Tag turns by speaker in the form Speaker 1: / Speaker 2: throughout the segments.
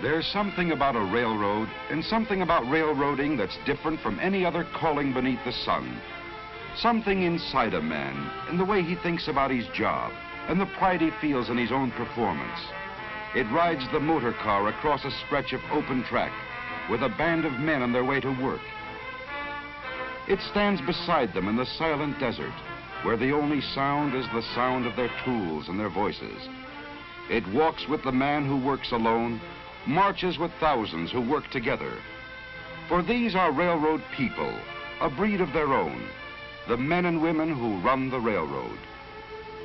Speaker 1: There's something about a railroad and something about railroading that's different from any other calling beneath the sun. Something inside a man in the way he thinks about his job and the pride he feels in his own performance. It rides the motor car across a stretch of open track with a band of men on their way to work. It stands beside them in the silent desert where the only sound is the sound of their tools and their voices. It walks with the man who works alone, marches with thousands who work together. For these are railroad people, a breed of their own, the men and women who run the railroad,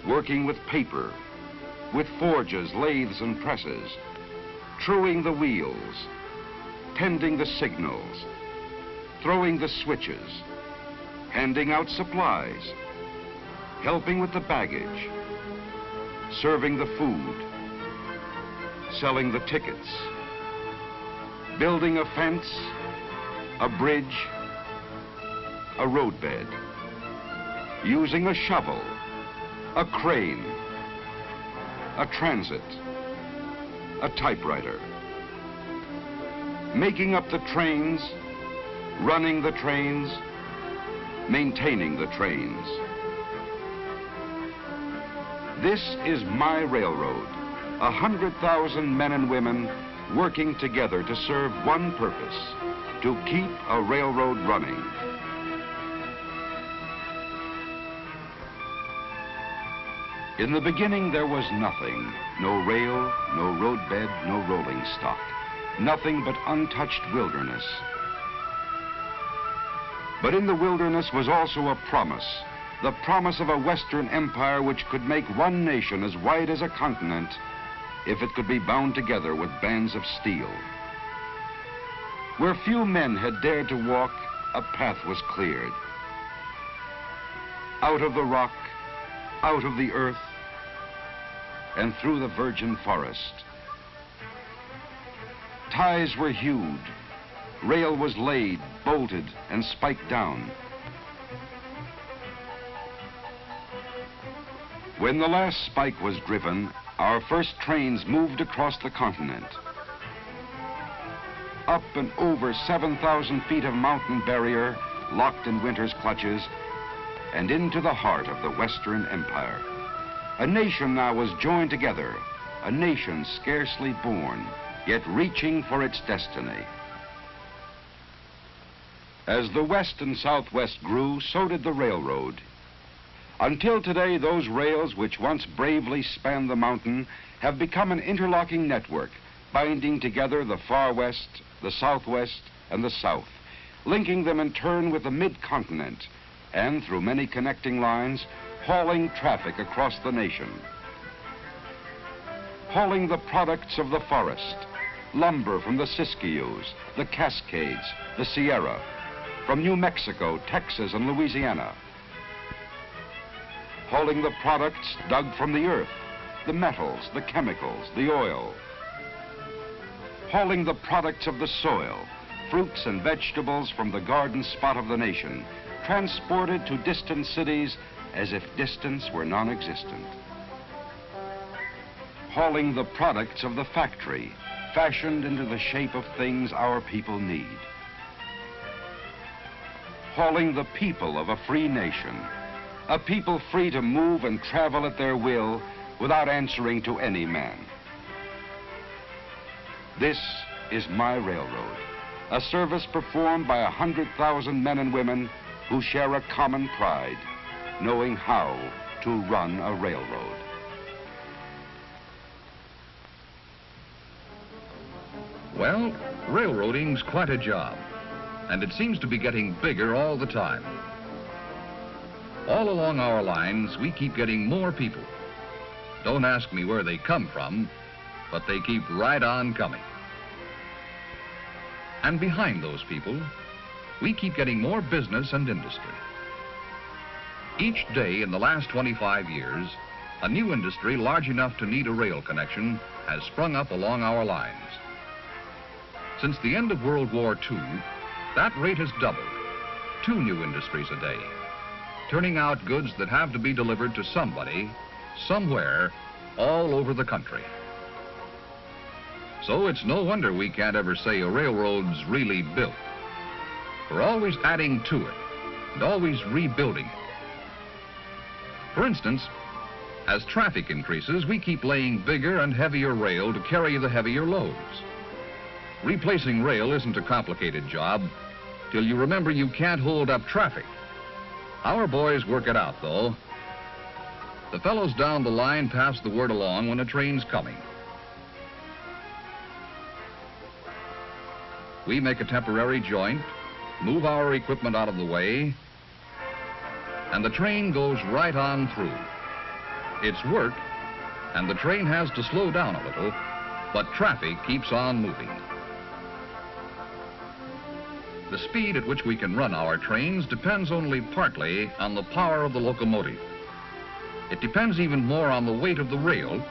Speaker 1: working with paper, with forges, lathes, and presses, truing the wheels, tending the signals, throwing the switches, handing out supplies, helping with the baggage, serving the food, selling the tickets, building a fence, a bridge, a roadbed, using a shovel, a crane, a transit, a typewriter, making up the trains, running the trains, maintaining the trains. This is my railroad, 100,000 men and women working together to serve one purpose, to keep a railroad running. In the beginning, there was nothing. No rail, no roadbed, no rolling stock. Nothing but untouched wilderness. But in the wilderness was also a promise, the promise of a Western empire which could make one nation as wide as a continent if it could be bound together with bands of steel. Where few men had dared to walk, a path was cleared. Out of the rock, out of the earth, and through the virgin forest. Ties were hewed, rail was laid, bolted, and spiked down. When the last spike was driven, our first trains moved across the continent. Up and over 7,000 feet of mountain barrier, locked in winter's clutches, and into the heart of the Western Empire. A nation now was joined together, a nation scarcely born, yet reaching for its destiny. As the West and Southwest grew, so did the railroad. Until today, those rails which once bravely spanned the mountain have become an interlocking network, binding together the far west, the southwest, and the south, linking them in turn with the mid-continent, and through many connecting lines, hauling traffic across the nation. Hauling the products of the forest, lumber from the Siskiyous, the Cascades, the Sierra, from New Mexico, Texas, and Louisiana. Hauling the products dug from the earth, the metals, the chemicals, the oil. Hauling the products of the soil, fruits and vegetables from the garden spot of the nation, transported to distant cities as if distance were non-existent. Hauling the products of the factory, fashioned into the shape of things our people need. Hauling the people of a free nation, a people free to move and travel at their will without answering to any man. This is my railroad, a service performed by 100,000 men and women who share a common pride, knowing how to run a railroad.
Speaker 2: Well, railroading's quite a job, and it seems to be getting bigger all the time. All along our lines, we keep getting more people. Don't ask me where they come from, but they keep right on coming. And behind those people, we keep getting more business and industry. Each day in the last 25 years, a new industry large enough to need a rail connection has sprung up along our lines. Since the end of World War II, that rate has doubled, 2 new industries a day, turning out goods that have to be delivered to somebody, somewhere, all over the country. So it's no wonder we can't ever say a railroad's really built. We're always adding to it and always rebuilding it. For instance, as traffic increases, we keep laying bigger and heavier rail to carry the heavier loads. Replacing rail isn't a complicated job till you remember you can't hold up traffic. Our boys work it out, though. The fellows down the line pass the word along when a train's coming. We make a temporary joint, move our equipment out of the way, and the train goes right on through. It's work, and the train has to slow down a little, but traffic keeps on moving. The speed at which we can run our trains depends only partly on the power of the locomotive. It depends even more on the weight of the rail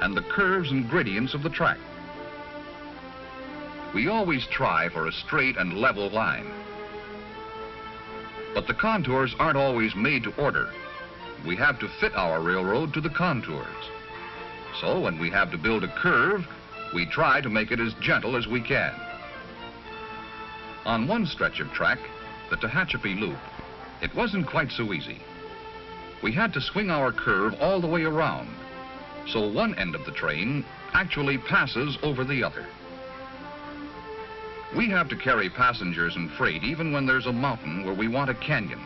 Speaker 2: and the curves and gradients of the track. We always try for a straight and level line. But the contours aren't always made to order. We have to fit our railroad to the contours. So when we have to build a curve, we try to make it as gentle as we can. On one stretch of track, the Tehachapi Loop, it wasn't quite so easy. We had to swing our curve all the way around, so one end of the train actually passes over the other. We have to carry passengers and freight even when there's a mountain where we want a canyon,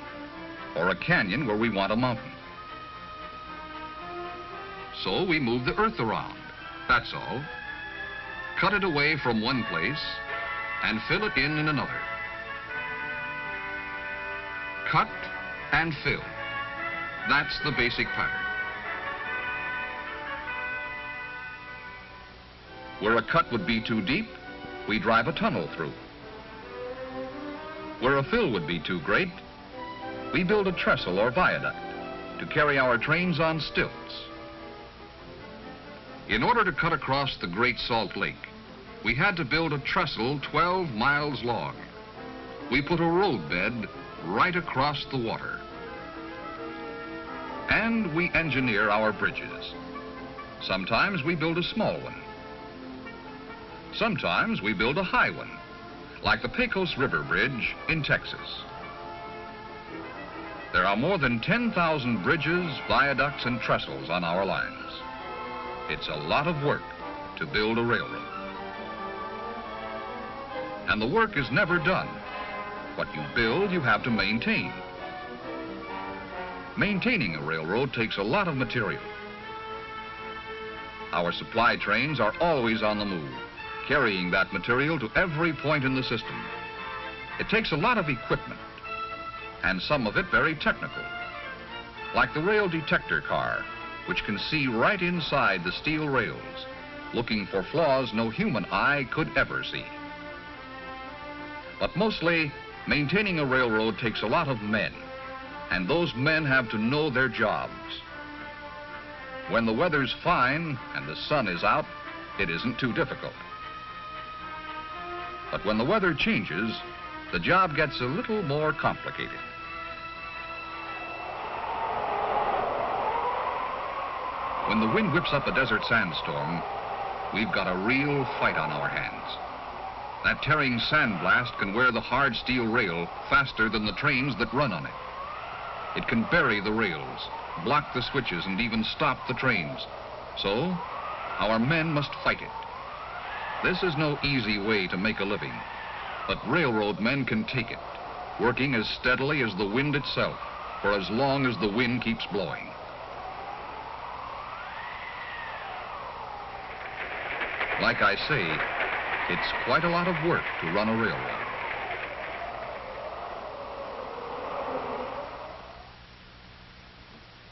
Speaker 2: or a canyon where we want a mountain. So we move the earth around, that's all. Cut it away from one place and fill it in another. Cut and fill. That's the basic pattern. Where a cut would be too deep, we drive a tunnel through. Where a fill would be too great, we build a trestle or viaduct to carry our trains on stilts. In order to cut across the Great Salt Lake, we had to build a trestle 12 miles long. We put a roadbed right across the water. And we engineer our bridges. Sometimes we build a small one. Sometimes we build a high one, like the Pecos River Bridge in Texas. There are more than 10,000 bridges, viaducts, and trestles on our lines. It's a lot of work to build a railroad. And the work is never done. What you build, you have to maintain. Maintaining a railroad takes a lot of material. Our supply trains are always on the move, carrying that material to every point in the system. It takes a lot of equipment, and some of it very technical, like the rail detector car, which can see right inside the steel rails, looking for flaws no human eye could ever see. But mostly, maintaining a railroad takes a lot of men, and those men have to know their jobs. When the weather's fine and the sun is out, it isn't too difficult. But when the weather changes, the job gets a little more complicated. When the wind whips up a desert sandstorm, we've got a real fight on our hands. That tearing sandblast can wear the hard steel rail faster than the trains that run on it. It can bury the rails, block the switches, and even stop the trains. So, our men must fight it. This is no easy way to make a living, but railroad men can take it, working as steadily as the wind itself, for as long as the wind keeps blowing. Like I say, it's quite a lot of work to run a railroad.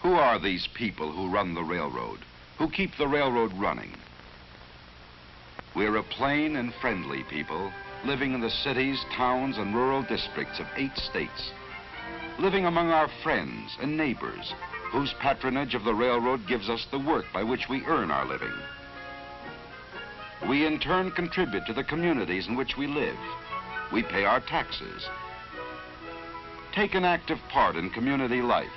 Speaker 1: Who are these people who run the railroad, who keep the railroad running? We're a plain and friendly people living in the cities, towns, and rural districts of 8 states, living among our friends and neighbors whose patronage of the railroad gives us the work by which we earn our living. We in turn contribute to the communities in which we live. We pay our taxes, take an active part in community life,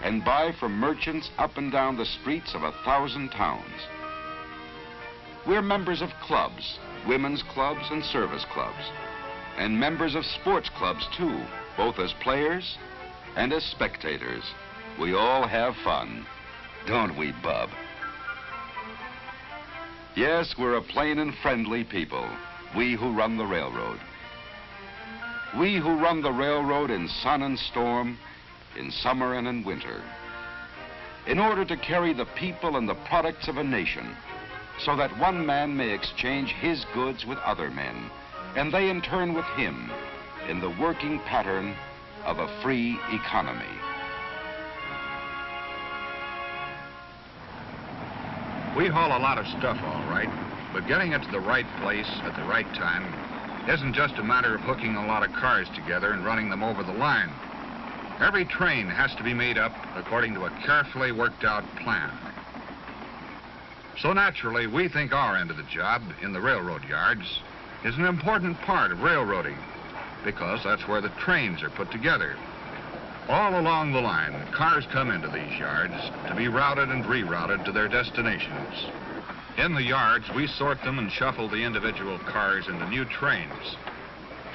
Speaker 1: and buy from merchants up and down the streets of 1,000 towns. We're members of clubs, women's clubs and service clubs, and members of sports clubs too, both as players and as spectators. We all have fun, don't we, Bub? Yes, we're a plain and friendly people, we who run the railroad. We who run the railroad in sun and storm, in summer and in winter, in order to carry the people and the products of a nation, so that one man may exchange his goods with other men, and they in turn with him, in the working pattern of a free economy.
Speaker 2: We haul a lot of stuff, all right, but getting it to the right place at the right time isn't just a matter of hooking a lot of cars together and running them over the line. Every train has to be made up according to a carefully worked out plan. So naturally, we think our end of the job in the railroad yards is an important part of railroading, because that's where the trains are put together. All along the line, cars come into these yards to be routed and rerouted to their destinations. In the yards, we sort them and shuffle the individual cars into new trains.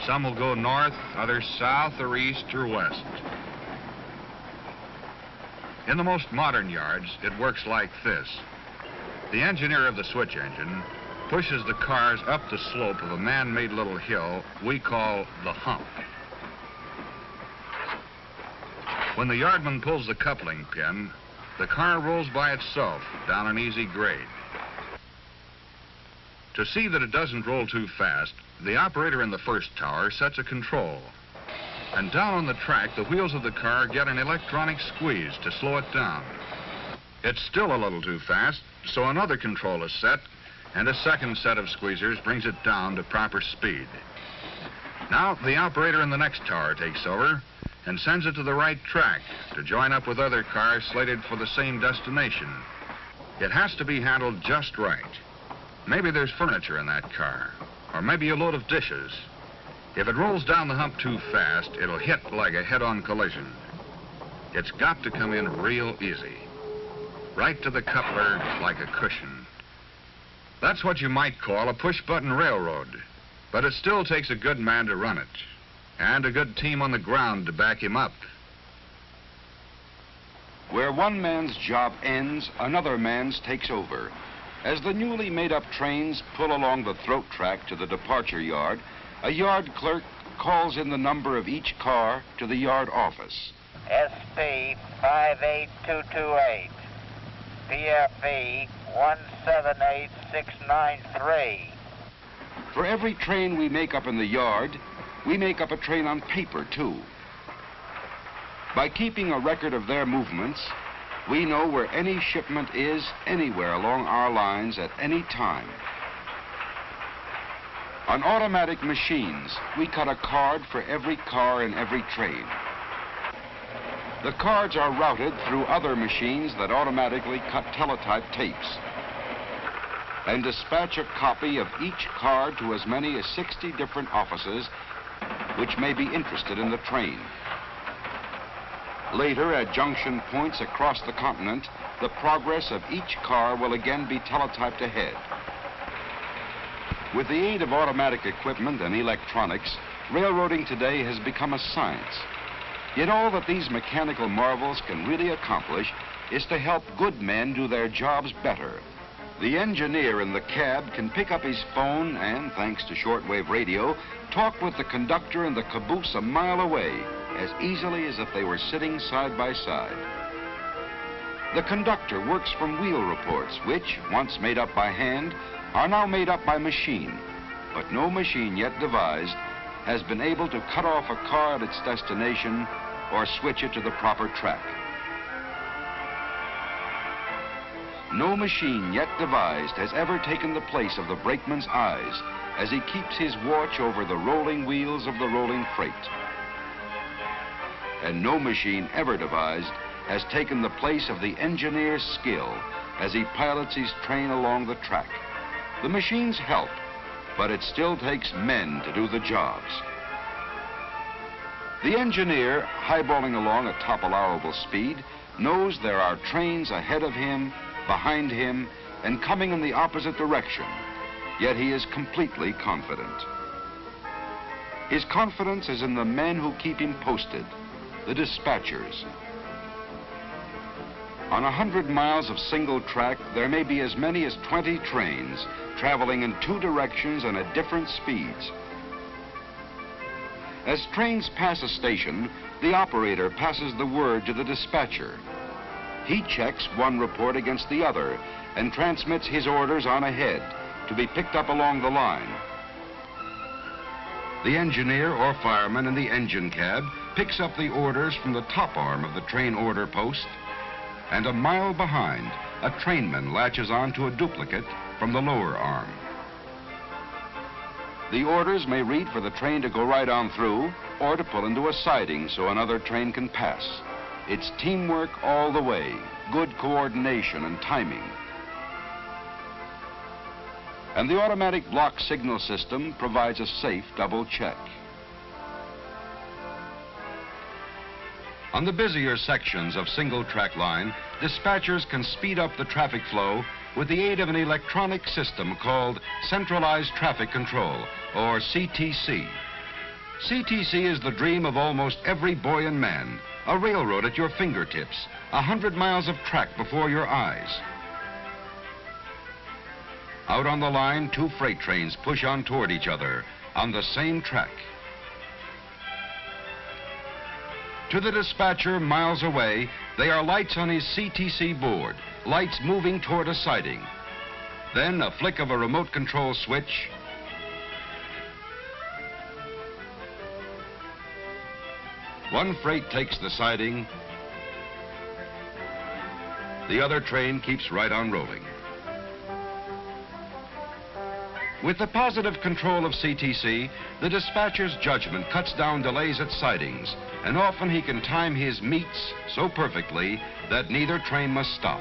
Speaker 2: Some will go north, others south or east or west. In the most modern yards, it works like this. The engineer of the switch engine pushes the cars up the slope of a man-made little hill we call the hump. When the yardman pulls the coupling pin, the car rolls by itself down an easy grade. To see that it doesn't roll too fast, the operator in the first tower sets a control. And down on the track, the wheels of the car get an electronic squeeze to slow it down. It's still a little too fast, so another control is set, and a second set of squeezers brings it down to proper speed. Now, the operator in the next tower takes over and sends it to the right track to join up with other cars slated for the same destination. It has to be handled just right. Maybe there's furniture in that car, or maybe a load of dishes. If it rolls down the hump too fast, it'll hit like a head-on collision. It's got to come in real easy, right to the coupler like a cushion. That's what you might call a push-button railroad, but it still takes a good man to run it, and a good team on the ground to back him up.
Speaker 1: Where one man's job ends, another man's takes over. As the newly made-up trains pull along the throat track to the departure yard, a yard clerk calls in the number of each car to the yard office.
Speaker 3: SP 58228, PFE 178693.
Speaker 1: For every train we make up in the yard, we make up a train on paper, too. By keeping a record of their movements, we know where any shipment is anywhere along our lines at any time. On automatic machines, we cut a card for every car in every train. The cards are routed through other machines that automatically cut teletype tapes and dispatch a copy of each card to as many as 60 different offices which may be interested in the train. Later, at junction points across the continent, the progress of each car will again be teletyped ahead. With the aid of automatic equipment and electronics, railroading today has become a science. Yet all that these mechanical marvels can really accomplish is to help good men do their jobs better. The engineer in the cab can pick up his phone and, thanks to shortwave radio, talk with the conductor in the caboose a mile away as easily as if they were sitting side by side. The conductor works from wheel reports, which, once made up by hand, are now made up by machine. But no machine yet devised has been able to cut off a car at its destination or switch it to the proper track. No machine yet devised has ever taken the place of the brakeman's eyes as he keeps his watch over the rolling wheels of the rolling freight. And no machine ever devised has taken the place of the engineer's skill as he pilots his train along the track. The machines help, but it still takes men to do the jobs. The engineer, highballing along at top allowable speed, knows there are trains ahead of him, behind him, and coming in the opposite direction. yet he is completely confident. His confidence is in the men who keep him posted, the dispatchers. On 100 miles of single track, there may be as many as 20 trains traveling in 2 directions and at different speeds. As trains pass a station, the operator passes the word to the dispatcher. He checks one report against the other and transmits his orders on ahead to be picked up along the line. The engineer or fireman in the engine cab picks up the orders from the top arm of the train order post, and a mile behind, a trainman latches on to a duplicate from the lower arm. The orders may read for the train to go right on through or to pull into a siding so another train can pass. It's teamwork all the way, good coordination and timing. And the automatic block signal system provides a safe double check. On the busier sections of single track line, dispatchers can speed up the traffic flow with the aid of an electronic system called Centralized Traffic Control, or CTC. CTC is the dream of almost every boy and man, a railroad at your fingertips, 100 miles of track before your eyes. Out on the line, 2 freight trains push on toward each other on the same track. To the dispatcher miles away, they are lights on his CTC board, lights moving toward a siding. Then a flick of a remote control switch, one freight takes the siding, the other train keeps right on rolling. With the positive control of CTC, the dispatcher's judgment cuts down delays at sidings, and often he can time his meets so perfectly that neither train must stop.